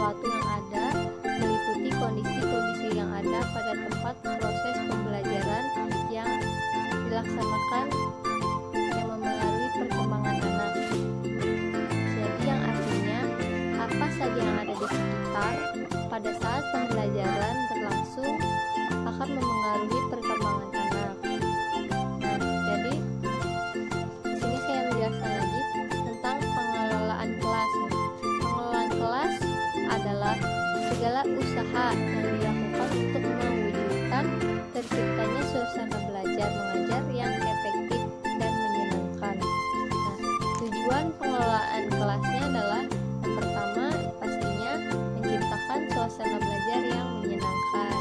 sesuatu yang ada, meliputi kondisi-kondisi yang ada pada tempat proses pembelajaran yang dilaksanakan yang memengaruhi perkembangan anak. Jadi yang artinya apa saja yang ada di sekitar pada saat pembelajaran berlangsung akan memengaruhi perkembangan anak. Nah, jadi di sini saya menjelaskan lagi tentang pengelolaan kelas. Pengelolaan kelas adalah segala usaha yang dilakukan untuk mewujudkan terciptanya suasana belajar mengajar yang efektif dan menyenangkan. Nah, tujuan pengelolaan kelasnya adalah yang pertama pastinya menciptakan suasana belajar yang menyenangkan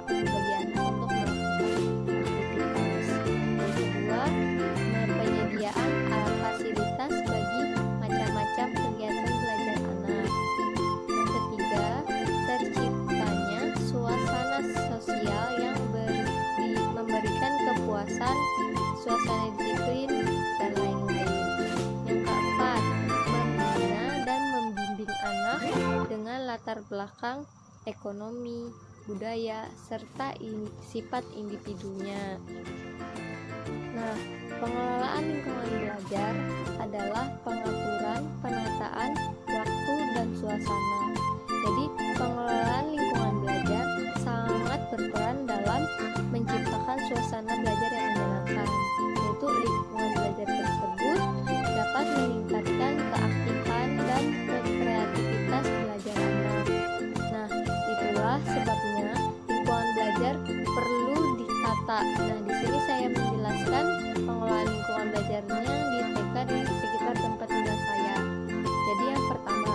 bagi anak untuk melakukan aktivitas. Yang kedua, penyediaan alat fasilitas bagi macam-macam kegiatan belajar anak. Yang ketiga, terciptanya suasana sosial yang memberikan kepuasan, suasana disiplin, dan lain-lain. Yang keempat, membina dan membimbing anak dengan latar belakang ekonomi, budaya, serta sifat individunya. Nah, pengelolaan lingkungan belajar adalah pengaturan, penataan waktu dan suasana. Jadi, pengelolaan lingkungan belajar sangat berperan dalam menciptakan suasana belajar yang menyenangkan, yaitu lingkungan belajar tersebut dapat meningkatkan keaktifan dan kreativitas belajar anak. Nah, itulah sebabnya lingkungan belajar perlu ditata. Nah, di sini saya menjelaskan pengelolaan lingkungan belajarnya di TK di sekitar tempat tinggal saya. Jadi yang pertama,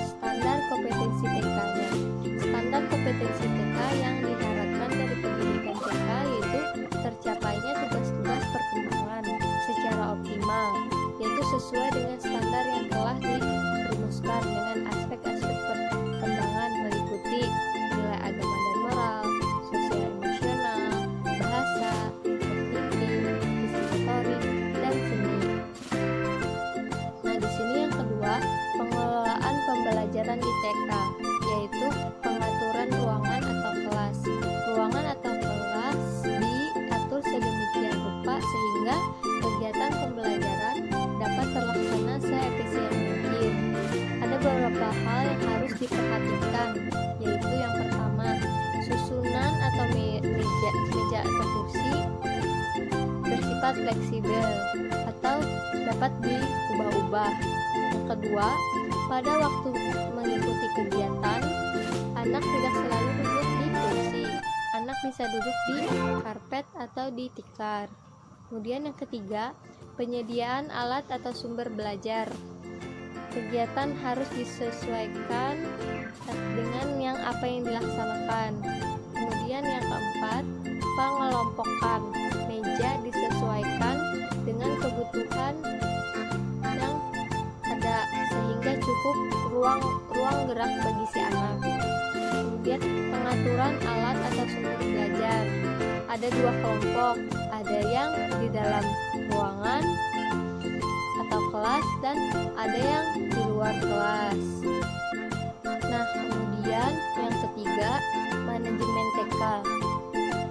standar kompetensi TK-nya. Standar kompetensi TK yang diharapkan dari pendidikan TK yaitu tercapainya tugas-tugas perkembangan secara optimal, yaitu sesuai dengan standar yang telah dirumuskan dengan aspek-aspek perkembangan meliputi nilai agama dan moral, sosial emosional, bahasa, kognitif, fisik motorik, dan seni. Nah, di sini yang kedua, pengelolaan pembelajaran di TK, yaitu pengaturan ruangan atau kelas. Ruangan atau kelas diatur sedemikian rupa sehingga kegiatan pembelajaran dapat terlaksana seefisien mungkin. Ada beberapa hal yang harus diperhatikan, yaitu yang pertama, susunan atau meja atau kursi bersifat fleksibel atau dapat diubah-ubah. Yang kedua, pada waktu mengikuti kegiatan, anak tidak selalu duduk di kursi. Anak bisa duduk di karpet atau di tikar. Kemudian yang ketiga, penyediaan alat atau sumber belajar. Kegiatan harus disesuaikan dengan apa yang dilaksanakan. Kemudian yang keempat, pengelompokan. Meja disesuaikan dengan kebutuhan yang ada sehingga cukup ruang gerak bagi si anak. Kemudian pengaturan alat atau sumber belajar. Ada dua kelompok, ada yang di dalam ruangan atau kelas dan ada yang di luar kelas. Nah, kemudian yang ketiga, manajemen TK.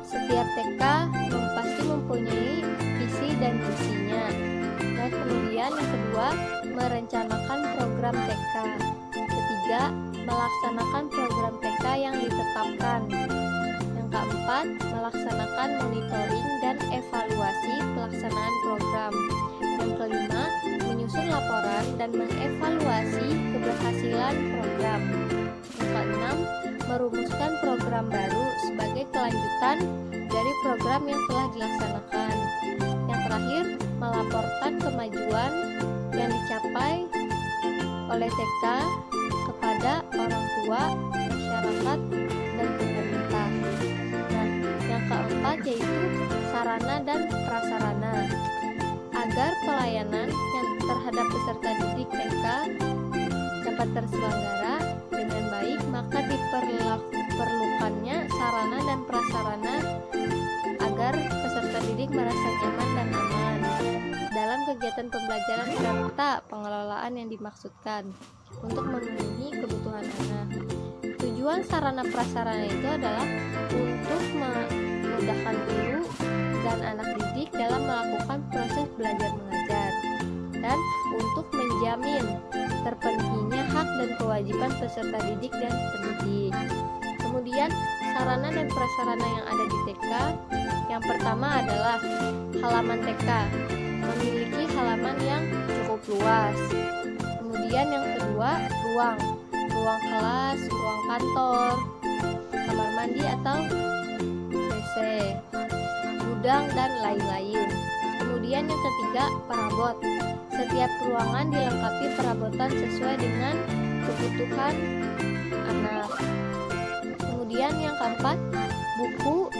Setiap TK pasti mempunyai visi dan misinya. Nah, kemudian yang kedua, merencanakan program TK. Ketiga, melaksanakan program TK yang ditetapkan. Yang keempat, melaksanakan monitoring dan evaluasi pelaksanaan program. Yang kelima, menyusun laporan dan mengevaluasi keberhasilan program. Yang keenam, merumuskan program baru sebagai kelanjutan dari program yang telah dilaksanakan. Yang terakhir, melaporkan kemajuan yang dicapai oleh TK kepada orang tua, masyarakat, dan pemerintah. Nah, yang keempat yaitu sarana dan prasarana. Agar pelayanan yang terhadap peserta didik TK dapat terselenggara dengan baik, maka diperlukannya sarana dan prasarana agar peserta didik merasa nyaman dan aman dalam kegiatan pembelajaran serta pengelolaan yang dimaksudkan untuk memenuhi kebutuhan anak. Tujuan sarana prasarana itu adalah untuk memudahkan guru dan anak didik dalam melakukan proses belajar mengajar dan untuk menjamin terpenuhinya hak dan kewajiban peserta didik dan pendidik. Kemudian sarana dan prasarana yang ada di TK, yang pertama adalah halaman TK, memiliki halaman yang cukup luas. Kemudian yang kedua, ruang kelas, ruang kantor, kamar mandi atau WC, gudang dan lain-lain. Kemudian yang ketiga, perabot. Setiap ruangan dilengkapi perabotan sesuai dengan kebutuhan anak. Kemudian yang keempat, buku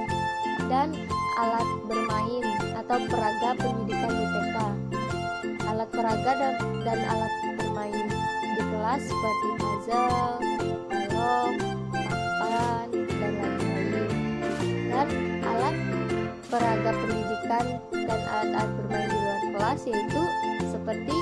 dan alat bermain atau peraga pendidikan di TK. Alat peraga dan alat bermain di kelas seperti puzzle, balok, papan, dan lain-lain. Dan alat peraga pendidikan dan alat-alat bermain di luar kelas yaitu seperti